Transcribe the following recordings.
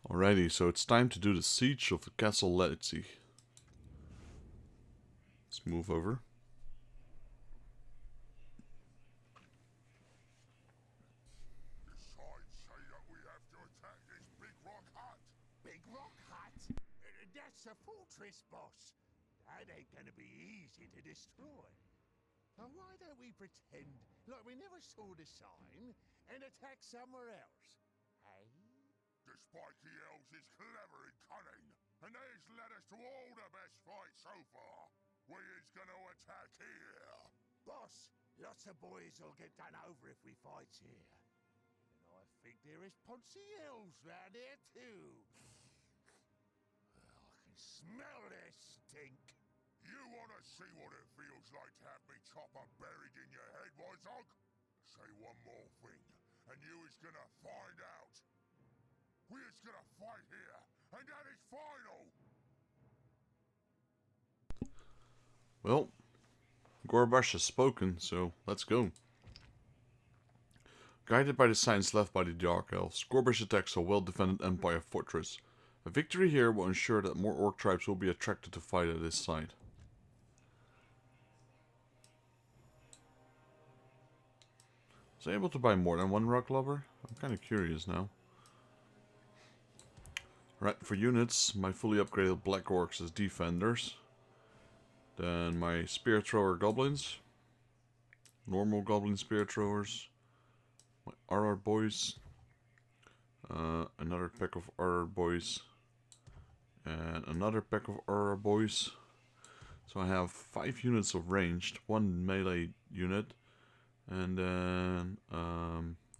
Alrighty, so it's time to do the Siege of Castle Leitzig. Let's move over. That's a fortress, boss. That ain't gonna be easy to destroy. Now why don't we pretend like we never saw the sign and attack somewhere else? Hey? The spiky elves is clever and cunning, and they has led us to all the best fights so far. We is gonna attack here. Boss, lots of boys will get done over if we fight here. And I think there is poncy elves round here too. I can smell their stink. You wanna see what it feels like to have me chopper buried in your head, Wizog? Say one more thing, and you is gonna find out. We is gonna fight here, and that is final! Well, Gorbash has spoken, so let's go. Guided by the signs left by the Dark Elves, Gorbash attacks a well-defended Empire fortress. A victory here will ensure that more orc tribes will be attracted to fight at his side. Is I able to buy more than one rock lover? I'm kind of curious now. Right, for units, my fully upgraded Black Orcs as defenders. Then my Spear Thrower Goblins. Normal Goblin Spear Throwers. My RR Boys. Another pack of RR Boys. And another pack of RR Boys. So I have 5 units of ranged, 1 melee unit. And then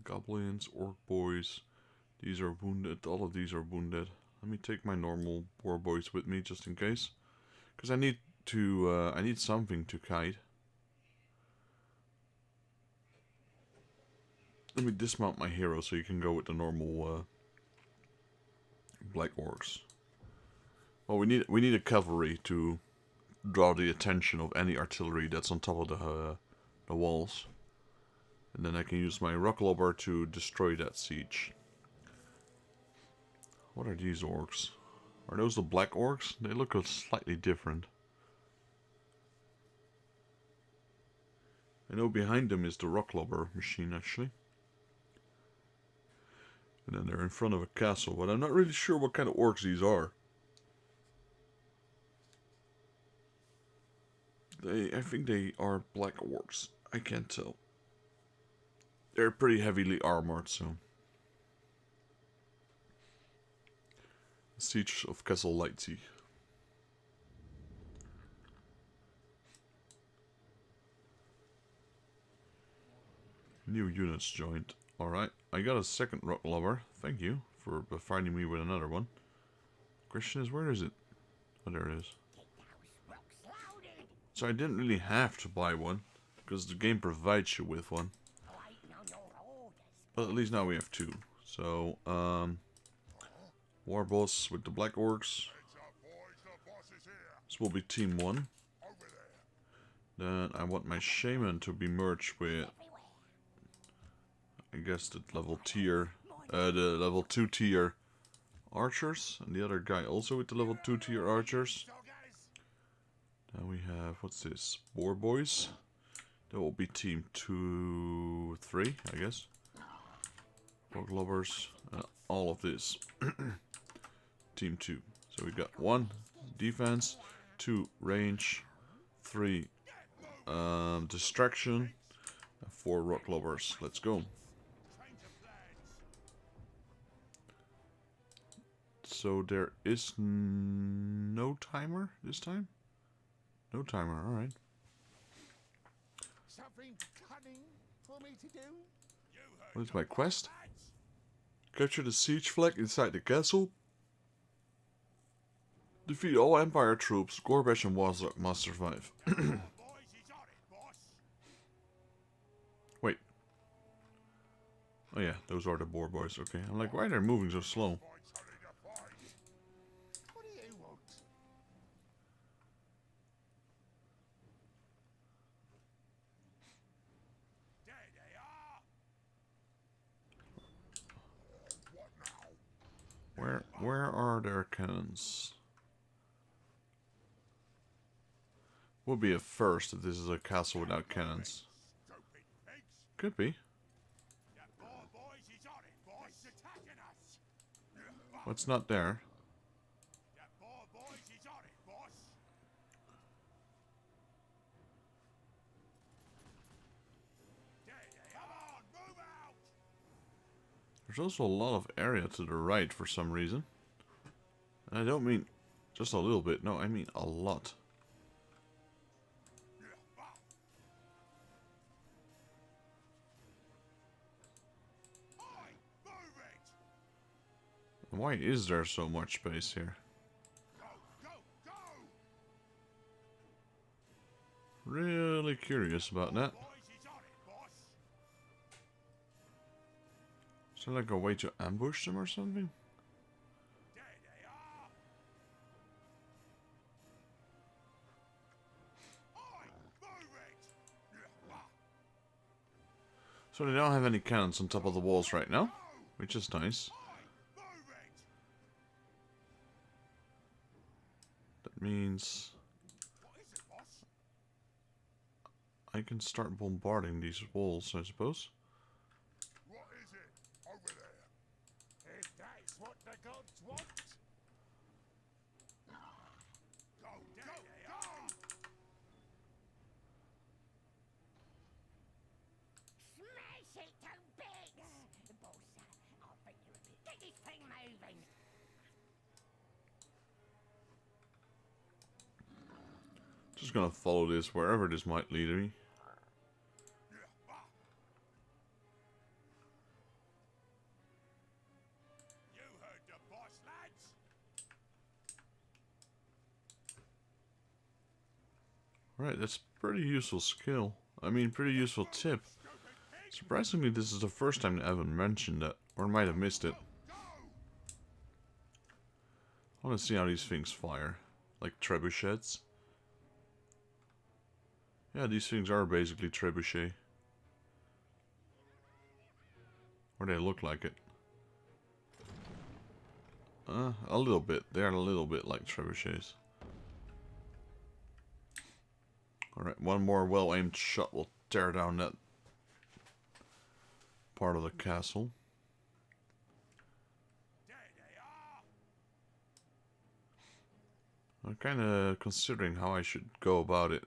Goblins, Orc Boys. These are wounded, all of these are wounded. Let me take my normal War Boys with me just in case. Because I need to, I need something to kite. Let me dismount my hero so you can go with the normal Black Orcs. Well, we need a cavalry to draw the attention of any artillery that's on top of the walls. And then I can use my rock lobber to destroy that siege. What are these orcs? Are those the black orcs? They look slightly different. I know behind them is the rock lobber machine actually. And then they're in front of a castle, but I'm not really sure what kind of orcs these are. I think they are black orcs. I can't tell. They're pretty heavily armored, so. Siege of Castle Leitzig. New units joined. Alright, I got a second rock lover. Thank you for providing me with another one. Question is, where is it? Oh, there it is. So I didn't really have to buy one, because the game provides you with one. But at least now we have 2. So, War Boss with the Black Orcs. This will be Team 1. Then I want my Shaman to be merged with, I guess, the level 2 tier archers. And the other guy also with the level 2 tier archers. Then we have, what's this? War Boys. That will be Team 2, 3, I guess. Rock Lobbers, all of this. Team 2. So we got 1 defense, 2 range, 3 distraction, and 4 rock lobbers. Let's go. So there is no timer this time? No timer, alright. Something cunning for me to do? What is my quest? Capture the siege flag inside the castle. Defeat all Empire troops. Gorbash and Wazok must survive. Wait. Oh yeah, those are the boar boys. Okay, I'm like, why are they moving so slow? What do you want? There they are. What now? Where Where are their cannons? Would be a first if this is a castle without cannons. Stupid pigs! Could be. That poor boys is on it, boys! It's attacking us! What's not there? That poor boys is on it, boss! There they are! Come on, move out! There's also a lot of area to the right for some reason. And I don't mean just a little bit. No, I mean a lot. Oi, move it! And why is there so much space here? Go, go, go! Really curious about that. Boys is on it, boss! Is there like a way to ambush them or something? There they are! Oi, move it! So they don't have any cannons on top of the walls right now, which is nice. Oi, move it! That means What is it, boss? I can start bombarding these walls, I suppose. What is it over there? If that's what the gods want. Go, there they are! Smash it to bits! Boss, I'll think you're a bit. Get this thing moving! Just gonna follow this wherever this might lead me. You heard the boss, lads! Right, that's pretty useful skill. I mean, pretty useful tip. Surprisingly, this is the first time I haven't mentioned that, or might have missed it. I want to see how these things fire, like trebuchets. Yeah, these things are basically trebuchet. Or they look like it. A little bit. They're a little bit like trebuchets. Alright, one more well-aimed shot will tear down that part of the castle. There they are! I'm kind of considering how I should go about it.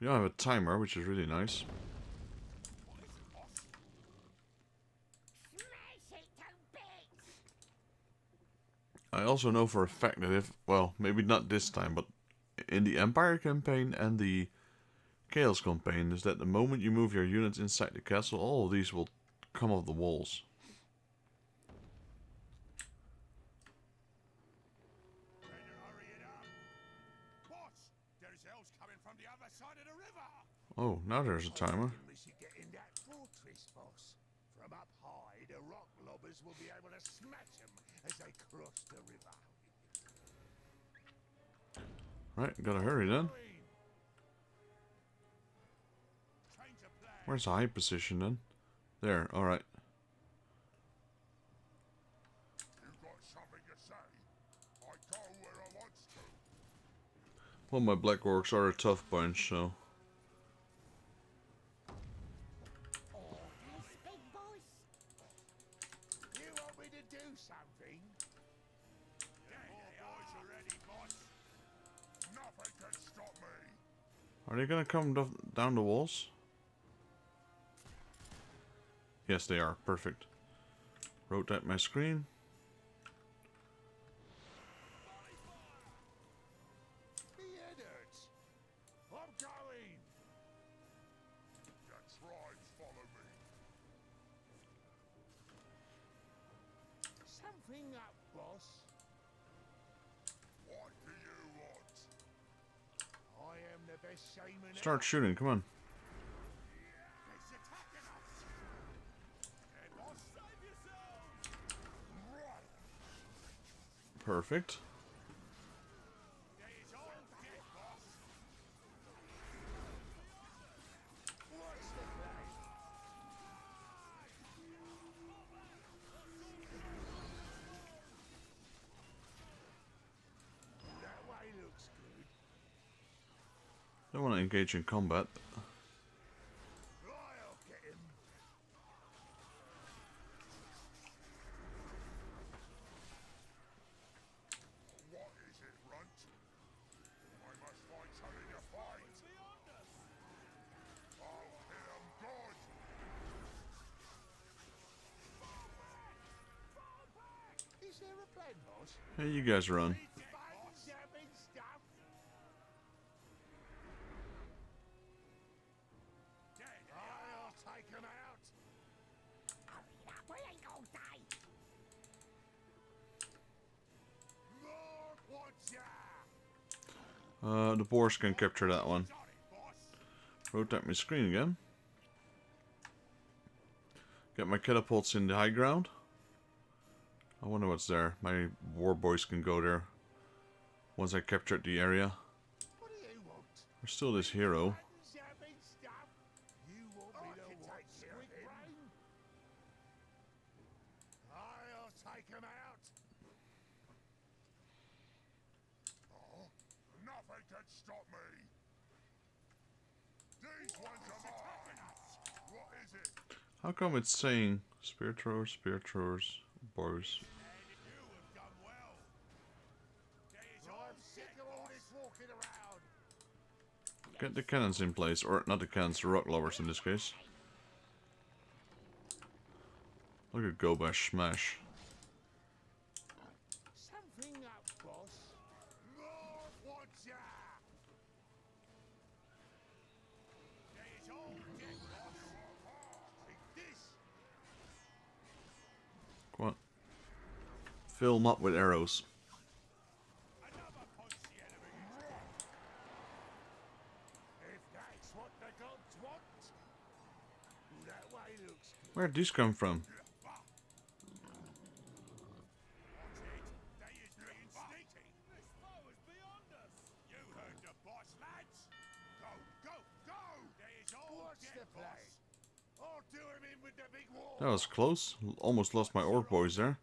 We don't have a timer, which is really nice. What is it, boss? Smash it to bits! I also know for a fact that if, well, maybe not this time, but in the Empire campaign and the Chaos campaign, is that the moment you move your units inside the castle, all of these will come off the walls. Better hurry it up! Boss, there's elves coming from the other side of the river! Oh, now there's a timer. We should get in that fortress, boss. From up high, the rock lobbers will be able to smash them as they cross the river. Right, gotta hurry then. Change of plan! Where's the high position then? There, alright. You got something to say? I go where I wants to. Well, my Black Orcs are a tough bunch, so... Orders, big boss! You want me to do something? There they are! Boys are ready, boss! Nothing can stop me! Are they gonna come down the walls? Yes, they are. Perfect. Rotate my screen. The Eddards! I'm going! Your tribes follow me. Something up, boss. What do you want? I am the best shaman Start shooting, come on. It's attacking us! Hey, boss, save yourself! Right! Perfect. There is all dead, boss! What's the plan? want to engage in combat. I'll get him. What is it, Runt? I must find something to fight. I'll hit 'em good. Is there a plan, boss? Hey, you guys run. Jamming stuff. I'll take him out. Hurry up, we ain't gonna die. Lord, watch ya. The boars can capture that one. Got it, boss. Rotate my screen again. Get my catapults in the high ground. I wonder what's there. My war boys can go there once I captured the area. What do you want? There's still this hero. Jamming stuff. You want me to watch Squid Brain? I'll take him out. Oh, nothing can stop me. These ones are mine. What is it? How come it's saying spear throwers, boars? You have done well. I'm sick of all this walking around. Get the cannons in place, or not the cannons, the rock lowers in this case. Look at go bash smash. Something up, boss. Lord, watch ya. There's all dead, boss. Take this. Come on. Fill them up with arrows. Another punchy enemy. If that's what the gods want. That way looks good. Where'd these come from? They is being sneaky. This foe is beyond us. You heard the boss, lads. Go, go, go. There's all what's the plan? I'll do him in with the big wall. That was close. Almost lost my orc boys there.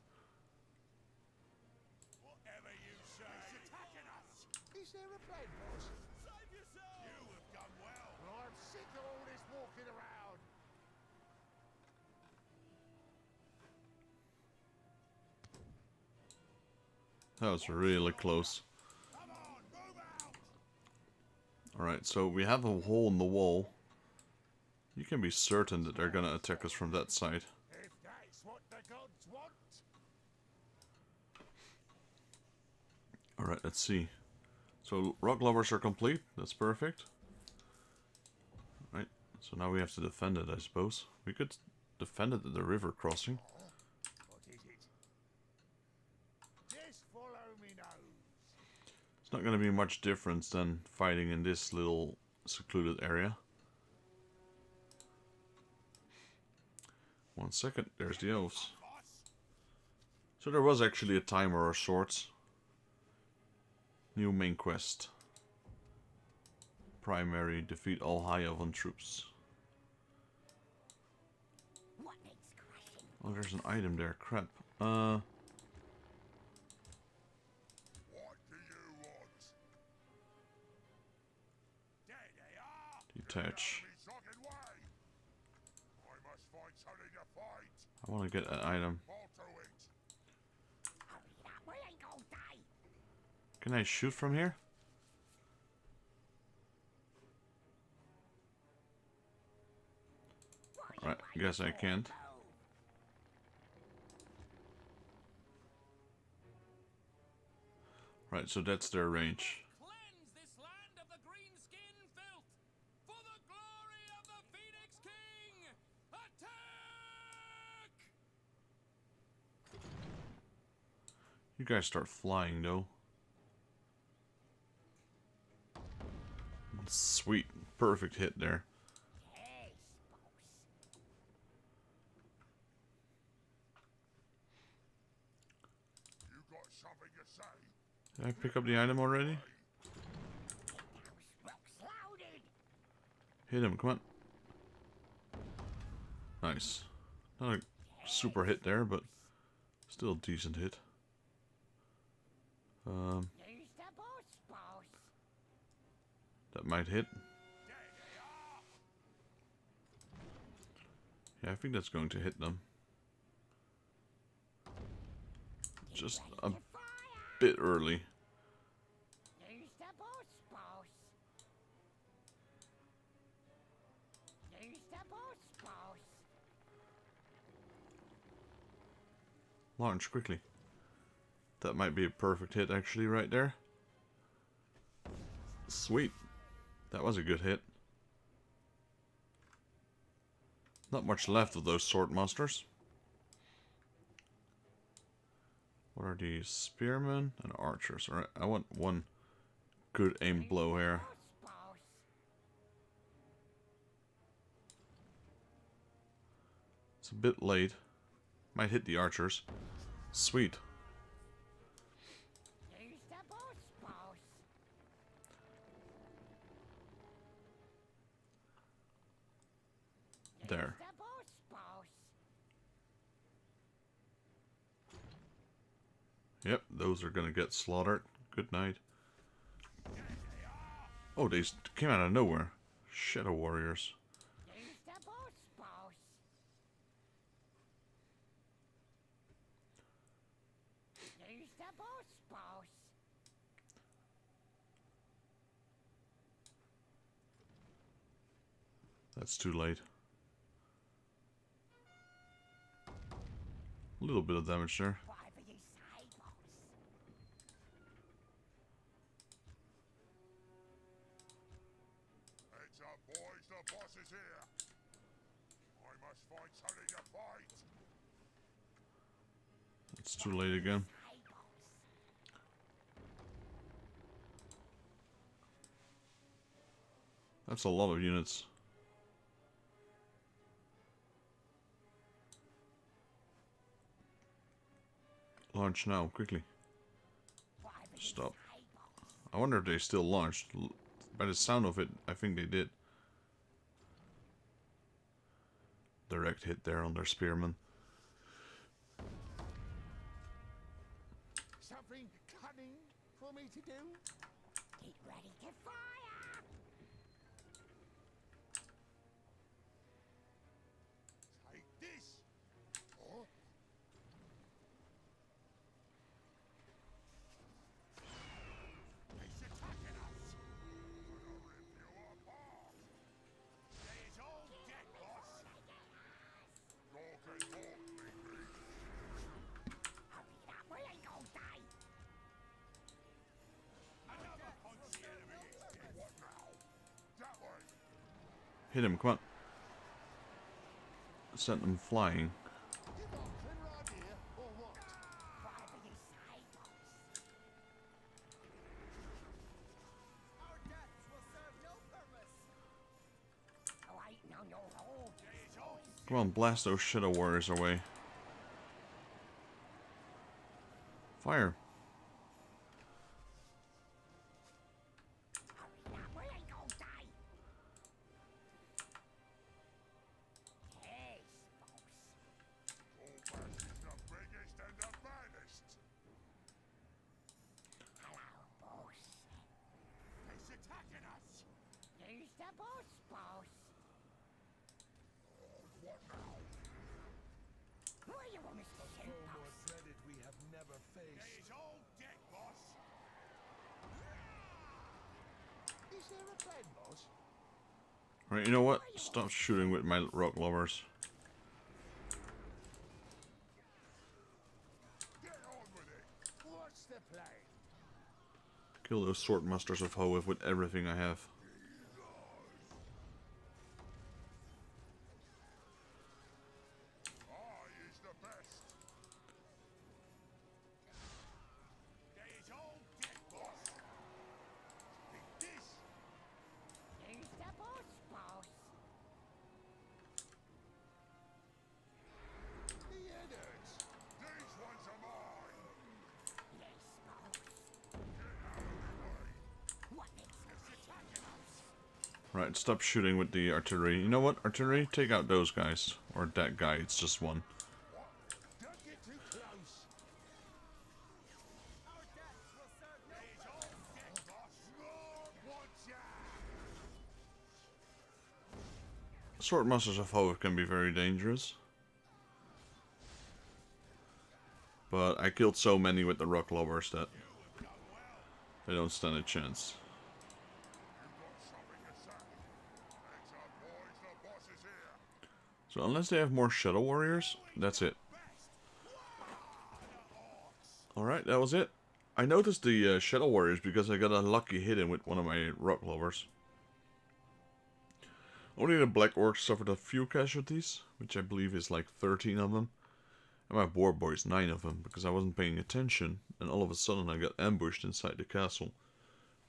Whatever you say. He's attacking us. Is there a plan, boss? Save yourself. You have done well. I'm sick of all this walking around. That was really close. Come on, move out. Alright, so we have a hole in the wall. You can be certain that they're gonna attack us from that side. If that's what the gods want. Alright, let's see. So rock lovers are complete. That's perfect. Right, so now we have to defend it, I suppose. We could defend it at the river crossing. What is it? Just follow me nose. It's not gonna be much difference than fighting in this little secluded area. 1 second, there's the elves. So there was actually a timer of sorts. New main quest. Primary, defeat all high elven troops. What needs crushing? Oh, there's an item there, crap. What do you want? There they are. Detach. Enemy socket way. I must find something to fight. I want to get an item. Alter it. Hurry up, we ain't gonna die. Can I shoot from here? Right, guess I can't. Right, so that's their range. Cleanse this land of the green skin filth for the glory of the Phoenix King! Attack! You guys start flying though. Sweet, perfect hit there. Yes, boss. You got something to say? Did I pick up the item already? Those rocks loaded. Hit him, come on. Nice. Not a super hit there, but still a decent hit. There's the boss, boss. That might hit. Yeah, I think that's going to hit them. Just a bit early. Use the boss, boss. Use the boss, boss. Launch quickly. That might be a perfect hit actually right there. Sweet. That was a good hit. Not much left of those sword monsters. What are these? Spearmen and archers. Alright, I want one good aim blow here. Boss, boss. It's a bit late. Might hit the archers. Sweet. Use the boss, boss. There. The boss, boss. Yep, those are gonna get slaughtered. Good night. Oh, they came out of nowhere. Shadow warriors. Use the boss, boss. Use the boss, boss. That's too late. A little bit of damage there. Whatever you say, boss. Heads up, boys, the boss is here. I must find something to fight. It's too late again. Say, boss. That's a lot of units. Launch now, quickly. Whatever you Stop. say, boss. I wonder if they still launched. By the sound of it, I think they did. Direct hit there on their spearmen. Something cunning for me to do? Get ready to fire. Take this. Oh, he's attacking us. Gonna rip you apart. There's all dead, boss. Talk and talk, baby. Hurry it up, we ain't gonna die. Another punchy enemy is dead. What now? That way. Hit him, come on. Sent them flying. You got a clever idea, or what? Whatever you say, boss. Our deaths will serve no purpose. Oh, I ain't no hold. There's all Come on, blast those shadow warriors away. Fire. Hurry up, we ain't gonna die. Yes, boss. All bash is the biggest and the baddest. Hello, boss. He's attacking us. Use the boss, boss. What now? Where you want us to shoot, boss? dreaded we have never faced. There's all dead, boss. Is there a plan, boss? Right, you know what? Stop shooting with my rock lovers. Get on with it. What's the plan? Kill those sword masters of Hoeth with everything I have. I is the best. There's all dead, boss. Take this. Use the boss, boss. The editors. These ones are mine. Yes, boss. Get out of the way. What next? It's attacking us. Right, stop shooting with the artillery. You know what? Artillery, take out those guys. Or that guy, it's just one. Don't get too close. Our deaths will serve no There's all dead, boss. Lord, watch out. Swordmasters of Hoth can be very dangerous. But I killed so many with the rock lobbers that they don't stand a chance. So unless they have more Shadow Warriors, that's it. Alright, that was it. I noticed the Shadow Warriors because I got a lucky hit in with one of my rock lobbers. Only the Black Orcs suffered a few casualties, which I believe is like 13 of them. And my Boar Boys 9 of them, because I wasn't paying attention, and all of a sudden I got ambushed inside the castle.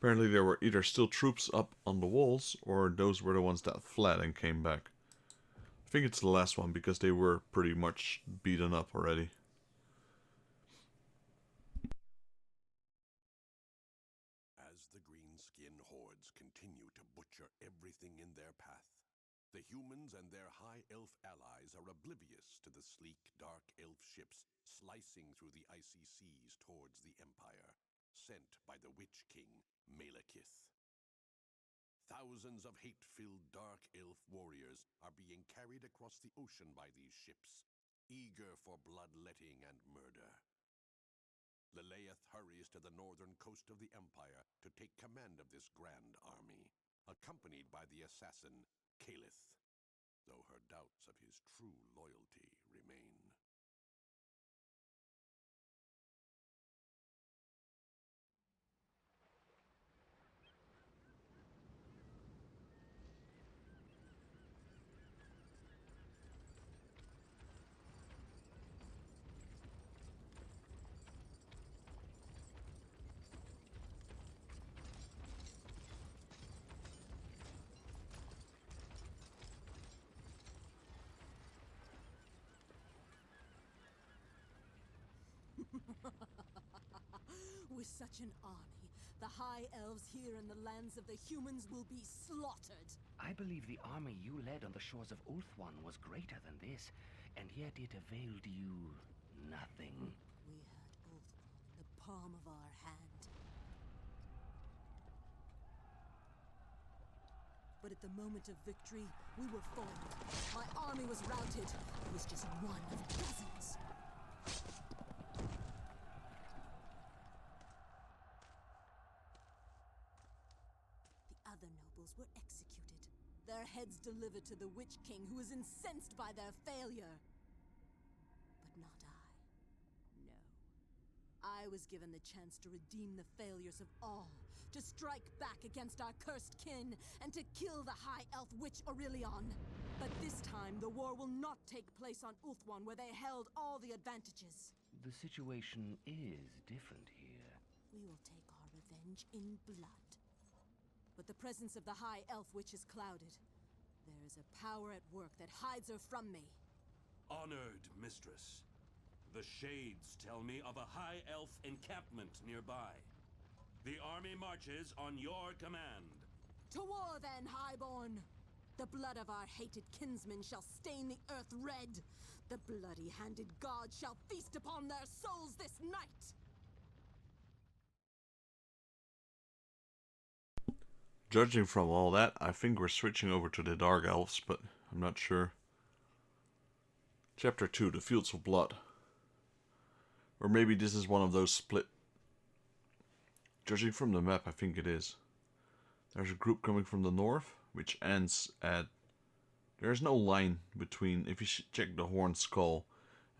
Apparently there were either still troops up on the walls, or those were the ones that fled and came back. I think it's the last one, because they were pretty much beaten up already. As the green-skin hordes continue to butcher everything in their path, the humans and their high elf allies are oblivious to the sleek, dark elf ships slicing through the icy seas towards the Empire, sent by the Witch King, Malekith. Thousands of hate-filled dark elf warriors are being carried across the ocean by these ships, eager for bloodletting and murder. Leleith hurries to the northern coast of the Empire to take command of this grand army, accompanied by the assassin, Calith, though her doubts of his true loyalty remain. With such an army, the High Elves here in the lands of the humans will be slaughtered. I believe the army you led on the shores of Ulthuan was greater than this, and yet it availed you nothing. We had Ulthuan in the palm of our hand. But at the moment of victory, we were foiled. My army was routed. It was just one of dozens. Other nobles were executed, their heads delivered to the Witch King, who was incensed by their failure. But not I. No. I was given the chance to redeem the failures of all, to strike back against our cursed kin, and to kill the High Elf Witch Aurelion. But this time, the war will not take place on Ulthuan, where they held all the advantages. The situation is different here. We will take our revenge in blood. But the presence of the High Elf Witch is clouded. There is a power at work that hides her from me. Honored mistress, the Shades tell me of a High Elf encampment nearby. The army marches on your command. To war then, Highborn! The blood of our hated kinsmen shall stain the earth red. The bloody-handed gods shall feast upon their souls this night! Judging from all that, I think we're switching over to the Dark Elves, but I'm not sure. Chapter 2, The Fields of Blood. Or maybe this is one of those split. Judging from the map, I think it is. There's a group coming from the north, which ends at... There's no line between... If you check the horned skull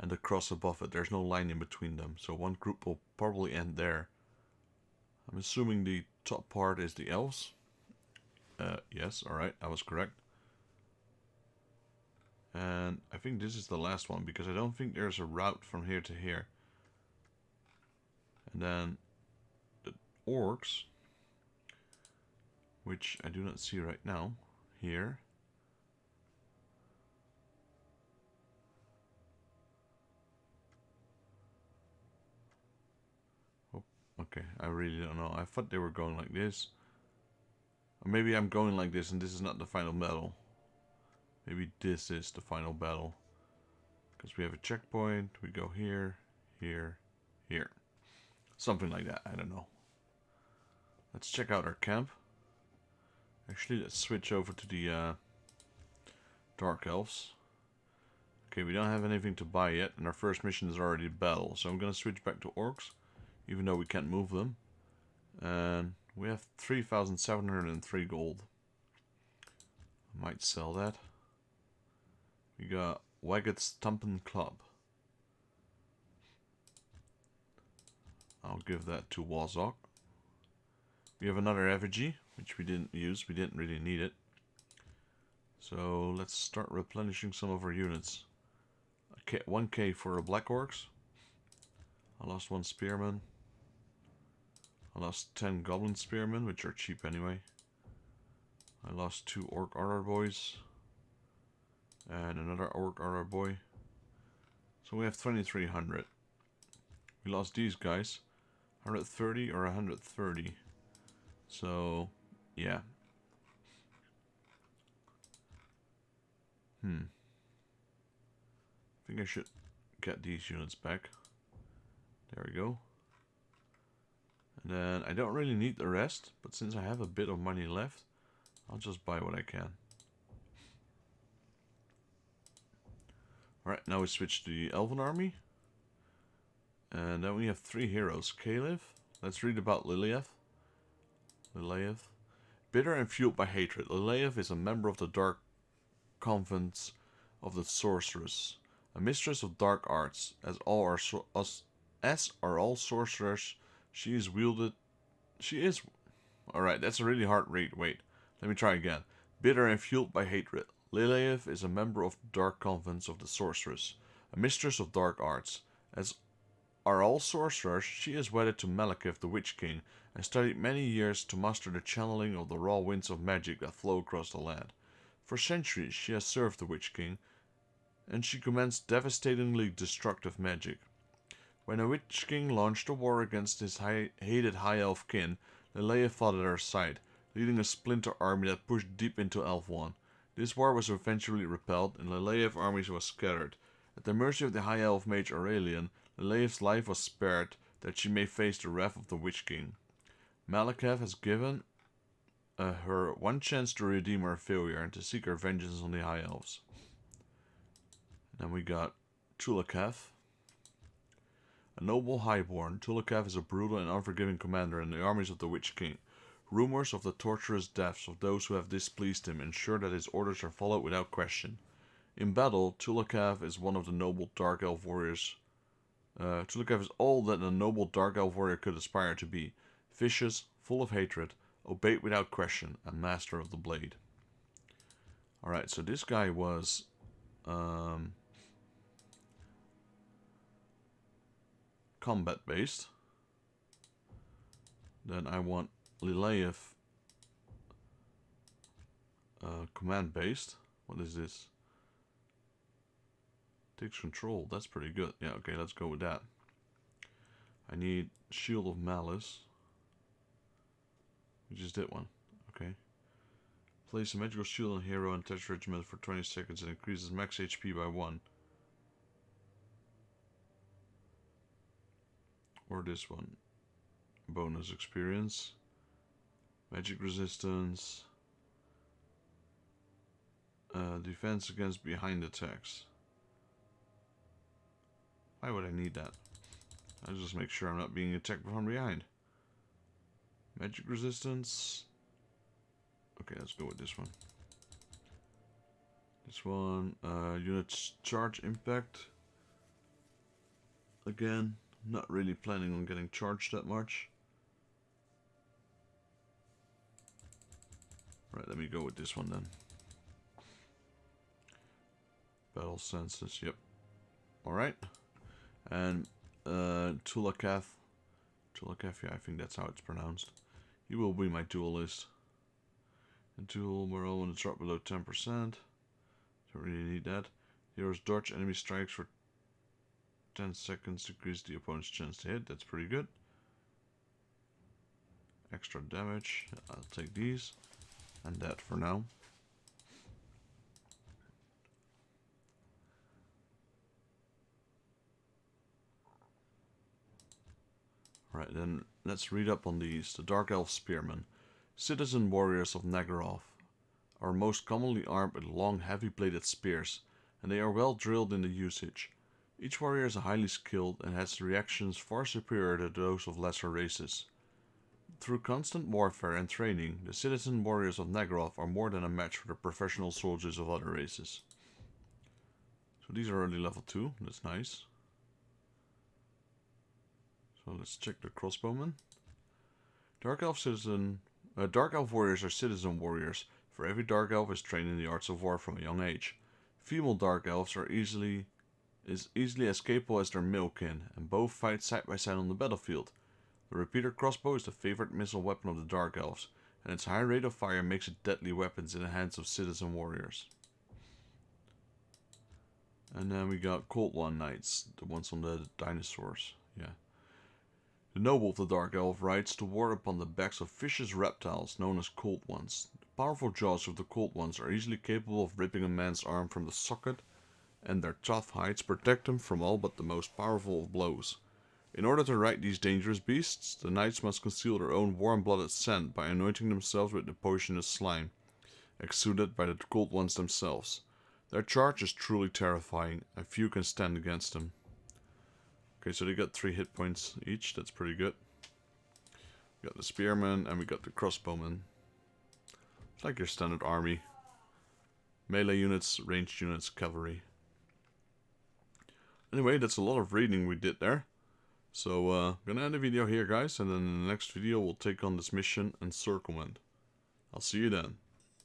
and the cross above it, there's no line in between them. So one group will probably end there. I'm assuming the top part is the elves. Yes, alright, I was correct. And I think this is the last one, because I don't think there's a route from here to here. And then the orcs, which I do not see right now, here. Oh, okay, I really don't know. I thought they were going like this. Or maybe I'm going like this and this is not the final battle. Maybe this is the final battle. Because we have a checkpoint, we go here, here, here. Something like that, I don't know. Let's check out our camp. Actually, let's switch over to the Dark Elves. Okay, we don't have anything to buy yet, and our first mission is already battle. So I'm going to switch back to Orcs, even though we can't move them. And we have 3,703 gold. I might sell that. We got Waggett's Thumpin' Club. I'll give that to Wazok. We have another effigy, which we didn't use. We didn't really need it. So let's start replenishing some of our units. 1k for Black Orcs. I lost 1 Spearman. I lost 10 Goblin Spearmen, which are cheap anyway. I lost 2 Orc Archer Boys. And another Orc Archer Boy. So we have 2,300. We lost these guys. 130 or 130. So, yeah. I think I should get these units back. There we go. And then I don't really need the rest, but since I have a bit of money left, I'll just buy what I can. Alright, now we switch to the Elven army. And then we have 3 heroes. Caliph. Let's read about Lilith. Bitter and fueled by hatred, Lilith is a member of the Dark Convents of the Sorceress, a mistress of dark arts. As are all sorcerers, she is. Alright, that's a really hard read. Wait, let me try again. Bitter and fueled by hatred, Lilith is a member of the Dark Convents of the Sorceress, a mistress of dark arts. As are all sorcerers, she is wedded to Malekith, the Witch King, and studied many years to master the channeling of the raw winds of magic that flow across the land. For centuries, she has served the Witch King, and she commenced devastatingly destructive magic. When the Witch King launched a war against his hated High Elf kin, Lilith fought at her side, leading a splinter army that pushed deep into Elf-1. This war was eventually repelled, and Lilith's armies was scattered. At the mercy of the High Elf mage Aurelian, Lilith's life was spared that she may face the wrath of the Witch King. Malekith has given her one chance to redeem her failure and to seek her vengeance on the High Elves. Then we got Tulakath. A noble highborn, Tulakath is a brutal and unforgiving commander in the armies of the Witch King. Rumors of the torturous deaths of those who have displeased him ensure that his orders are followed without question. In battle, Tulakath is one of the noble Dark Elf warriors. Tulakath is all that a noble Dark Elf warrior could aspire to be. Vicious, full of hatred, obeyed without question, and master of the blade. Alright, so this guy was combat based. Then I want Lilith command based. What is this? Takes control. That's pretty good. Yeah, okay, let's go with that. I need Shield of Malice. We just did one. Okay. Place a magical shield on hero and touch regiment for 20 seconds and increases max HP by 1. Or this one. Bonus experience. Magic resistance. Defense against behind attacks. Why would I need that? I'll just make sure I'm not being attacked from behind. Magic resistance. Okay, let's go with this one. This one, units charge impact. Again, not really planning on getting charged that much. Right, let me go with this one then. Battle senses, yep. Alright. And Tulakath. Tulakath, yeah, I think that's how it's pronounced. He will be my duelist. And duel morale when it's dropped below 10%. Don't really need that. Heroes dodge enemy strikes for 10 seconds to increase the opponent's chance to hit. That's pretty good. Extra damage. I'll take these. And that for now. Right, then let's read up on these. The Dark Elf Spearmen. Citizen warriors of Nagaroth are most commonly armed with long, heavy-bladed spears, and they are well drilled in the usage. Each warrior is highly skilled and has reactions far superior to those of lesser races. Through constant warfare and training, the citizen warriors of Nagrov are more than a match for the professional soldiers of other races. So these are only level 2, that's nice. So let's check the crossbowmen. Dark Elf warriors are citizen warriors, for every Dark Elf is trained in the arts of war from a young age. Female Dark Elves are easily as capable as their male kin, and both fight side by side on the battlefield. The repeater crossbow is the favorite missile weapon of the Dark Elves, and its high rate of fire makes it deadly weapons in the hands of citizen warriors. And then we got Cold One Knights, the ones on the dinosaurs, yeah. The noble of the Dark Elf rides to war upon the backs of vicious reptiles known as Cold Ones. The powerful jaws of the Cold Ones are easily capable of ripping a man's arm from the socket, and their tough hides protect them from all but the most powerful of blows. In order to ride these dangerous beasts, the knights must conceal their own warm-blooded scent by anointing themselves with the poisonous slime, exuded by the Cold Ones themselves. Their charge is truly terrifying, and few can stand against them. Okay, so they got 3 hit points each, that's pretty good. We got the spearmen and we got the crossbowmen. It's like your standard army. Melee units, ranged units, cavalry. Anyway, that's a lot of reading we did there. So, I'm gonna end the video here, guys, and then in the next video we'll take on this mission Encirclement. I'll see you then.